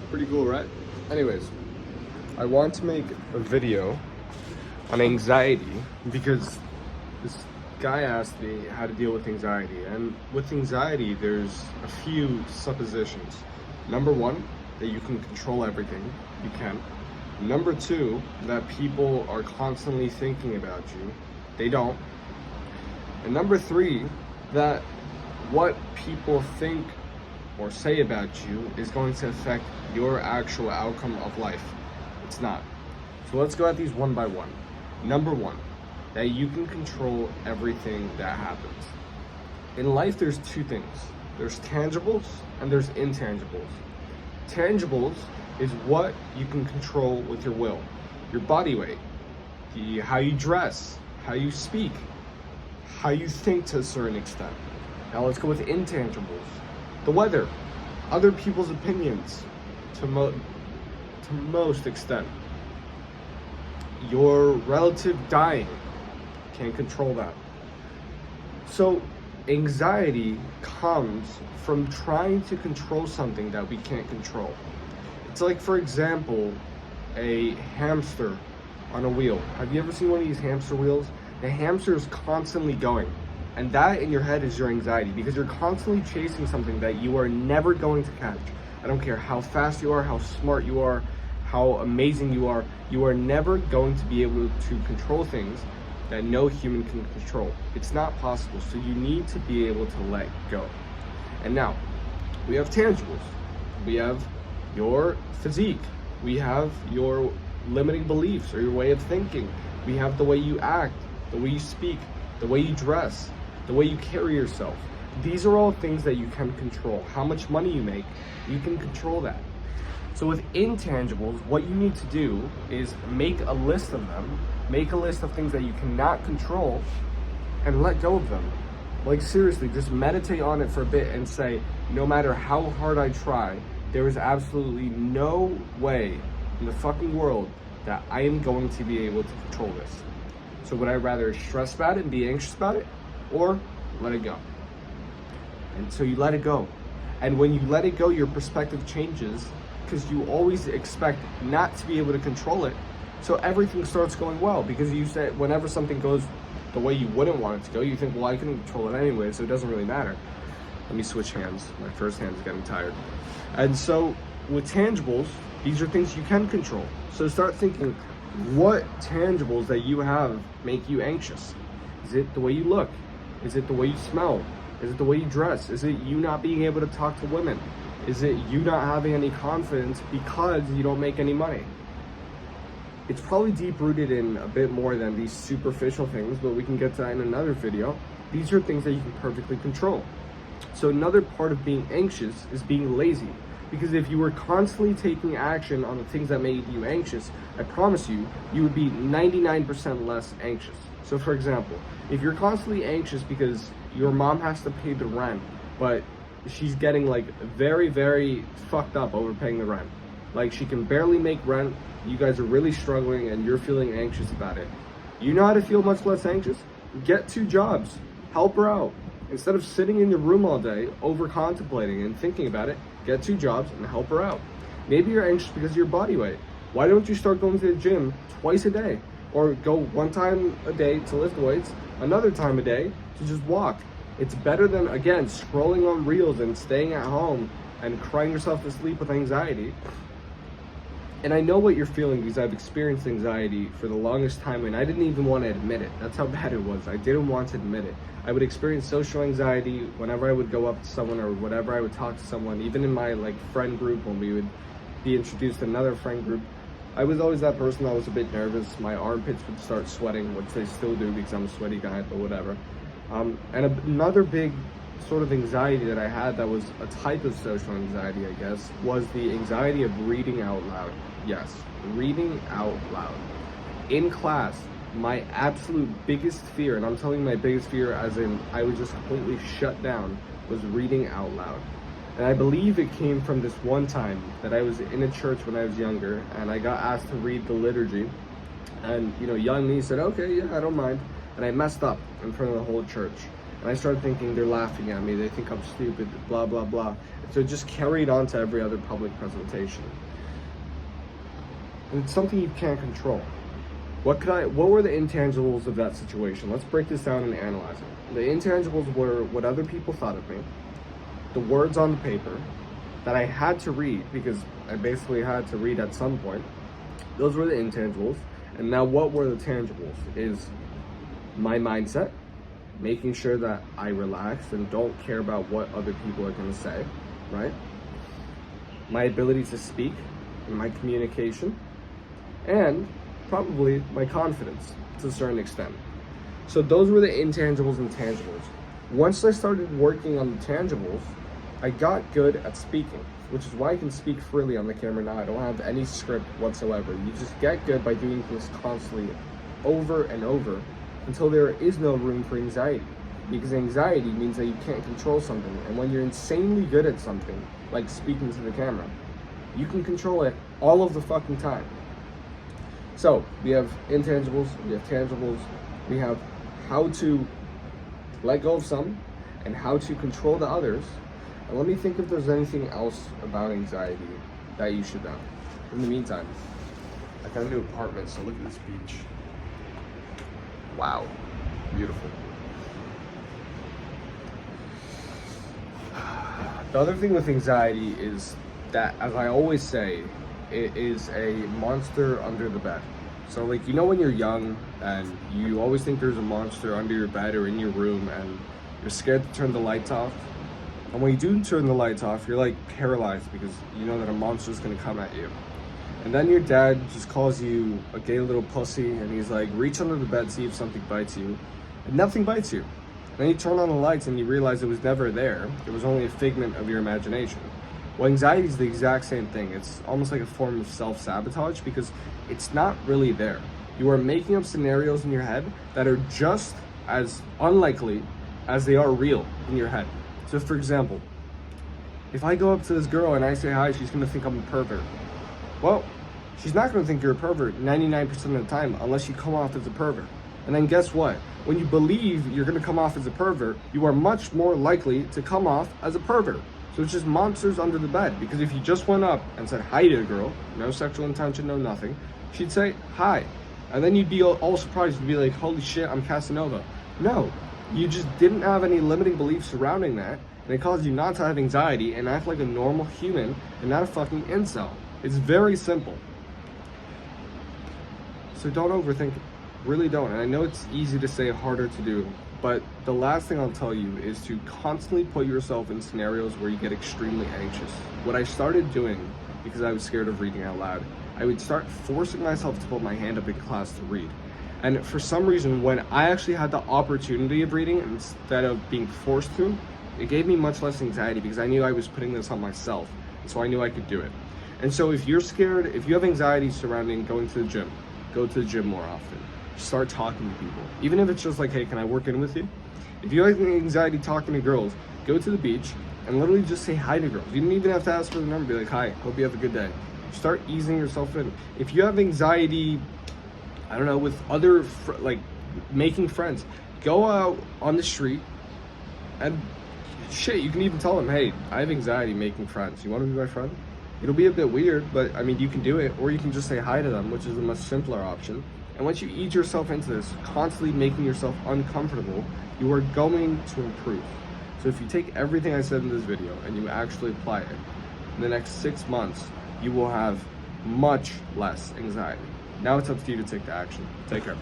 Pretty cool, right? Anyways, I want to make a video on anxiety because this guy asked me how to deal with anxiety. And with anxiety, there's a few suppositions. Number one, that you can control everything. You can. Number two, that people are constantly thinking about you. They don't. And number three, that what people think or say about you is going to affect your actual outcome of life. It's not. So let's go at these one by one. Number one, that you can control everything that happens. In life, there's two things. There's tangibles and there's intangibles. Tangibles is what you can control with your will. Your body weight, how you dress, how you speak, how you think to a certain extent. Now let's go with intangibles. The weather, other people's opinions to most extent. Your relative dying, can't control that. So anxiety comes from trying to control something that we can't control. It's like, for example, a hamster on a wheel. Have you ever seen one of these hamster wheels? The hamster is constantly going. And that in your head is your anxiety, because you're constantly chasing something that you are never going to catch. I don't care how fast you are, how smart you are, how amazing you are never going to be able to control things that no human can control. It's not possible. So you need to be able to let go. And now, we have tangibles. We have your physique. We have your limiting beliefs or your way of thinking. We have the way you act, the way you speak, the way you dress, the way you carry yourself. These are all things that you can control. How much money you make, you can control that. So with intangibles, what you need to do is make a list of them, make a list of things that you cannot control, and let go of them. Like seriously, just meditate on it for a bit and say, no matter how hard I try, there is absolutely no way in the fucking world that I am going to be able to control this. So would I rather stress about it and be anxious about it, or let it go? And so you let it go. And when you let it go, your perspective changes, because you always expect not to be able to control it. So everything starts going well, because you say whenever something goes the way you wouldn't want it to go, you think, well, I can control it anyway, so it doesn't really matter. Let me switch hands. My first hand is getting tired. And so with tangibles, these are things you can control. So start thinking, what tangibles that you have make you anxious? Is it the way you look? Is it the way you smell? Is it the way you dress? Is it you not being able to talk to women? Is it you not having any confidence because you don't make any money? It's probably deep-rooted in a bit more than these superficial things, but we can get to that in another video. These are things that you can perfectly control. So another part of being anxious is being lazy. Because if you were constantly taking action on the things that made you anxious, I promise you, you would be 99% less anxious. So for example, if you're constantly anxious because your mom has to pay the rent, but she's getting like very, very fucked up over paying the rent. Like she can barely make rent, you guys are really struggling and you're feeling anxious about it. You know how to feel much less anxious? Get 2 jobs, help her out. Instead of sitting in your room all day, over contemplating and thinking about it, get 2 jobs and help her out. Maybe you're anxious because of your body weight. Why don't you start going to the gym twice a day? Or go 1 time a day to lift weights, another time a day to just walk. It's better than, again, scrolling on reels and staying at home and crying yourself to sleep with anxiety. And I know what you're feeling because I've experienced anxiety for the longest time and I didn't even want to admit it. That's how bad it was. I didn't want to admit it. I would experience social anxiety whenever I would go up to someone or whenever I would talk to someone, even in my friend group when we would be introduced to another friend group. I was always that person that was a bit nervous. My armpits would start sweating, which they still do because I'm a sweaty guy, but whatever. And another big sort of anxiety that I had that was a type of social anxiety, I guess, was the anxiety of reading out loud. Yes, reading out loud. In class, my absolute biggest fear, and I'm telling you my biggest fear as in I was just completely shut down, was reading out loud. And I believe it came from this one time that I was in a church when I was younger and I got asked to read the liturgy. And, young me said, okay, yeah, I don't mind. And I messed up in front of the whole church. And I started thinking they're laughing at me, they think I'm stupid, blah, blah, blah. And so it just carried on to every other public presentation. And it's something you can't control. What were the intangibles of that situation? Let's break this down and analyze it. The intangibles were what other people thought of me, the words on the paper that I had to read, because I basically had to read at some point. Those were the intangibles. And now what were the tangibles is my mindset, making sure that I relax and don't care about what other people are going to say, right? My ability to speak and my communication, and probably my confidence to a certain extent. So those were the intangibles and tangibles. Once I started working on the tangibles, I got good at speaking, which is why I can speak freely on the camera now. I don't have any script whatsoever. You just get good by doing things constantly over and over until there is no room for anxiety. Because anxiety means that you can't control something. And when you're insanely good at something, like speaking to the camera, you can control it all of the fucking time. So we have intangibles, we have tangibles, we have how to let go of some and how to control the others. And let me think if there's anything else about anxiety that you should know. In the meantime, I got a new apartment, so look at this beach. Wow, beautiful. The other thing with anxiety is that, as I always say, it is a monster under the bed. So like, you know when you're young and you always think there's a monster under your bed or in your room and you're scared to turn the lights off? And when you do turn the lights off, you're like paralyzed because you know that a monster's gonna come at you. And then your dad just calls you a gay little pussy and he's like, reach under the bed, see if something bites you. And nothing bites you. And then you turn on the lights and you realize it was never there. It was only a figment of your imagination. Well, anxiety is the exact same thing. It's almost like a form of self-sabotage because it's not really there. You are making up scenarios in your head that are just as unlikely as they are real in your head. So for example, if I go up to this girl and I say hi, she's gonna think I'm a pervert. Well, she's not gonna think you're a pervert 99% of the time unless you come off as a pervert. And then guess what? When you believe you're gonna come off as a pervert, you are much more likely to come off as a pervert. So it's just monsters under the bed, because if you just went up and said hi to a girl, no sexual intention, no nothing, she'd say hi. And then you'd be all surprised, you'd be like, holy shit, I'm Casanova. No, you just didn't have any limiting beliefs surrounding that, and it caused you not to have anxiety and act like a normal human and not a fucking incel. It's very simple. So don't overthink it. Really don't. And I know it's easy to say, harder to do. But the last thing I'll tell you is to constantly put yourself in scenarios where you get extremely anxious. What I started doing, because I was scared of reading out loud, I would start forcing myself to put my hand up in class to read. And for some reason, when I actually had the opportunity of reading instead of being forced to, it gave me much less anxiety because I knew I was putting this on myself. So I knew I could do it. And so if you're scared, if you have anxiety surrounding going to the gym, go to the gym more often. Start talking to people. Even if it's just like, hey, can I work in with you? If you have anxiety talking to girls, go to the beach and literally just say hi to girls. You don't even have to ask for the number. Be like, hi, hope you have a good day. Start easing yourself in. If you have anxiety, I don't know, with other, like making friends, go out on the street and shit, you can even tell them, hey, I have anxiety making friends. You want to be my friend? It'll be a bit weird, but I mean, you can do it, or you can just say hi to them, which is a much simpler option. And once you ease yourself into this, constantly making yourself uncomfortable, you are going to improve. So if you take everything I said in this video and you actually apply it, in the next 6 months, you will have much less anxiety. Now it's up to you to take the action. Take care.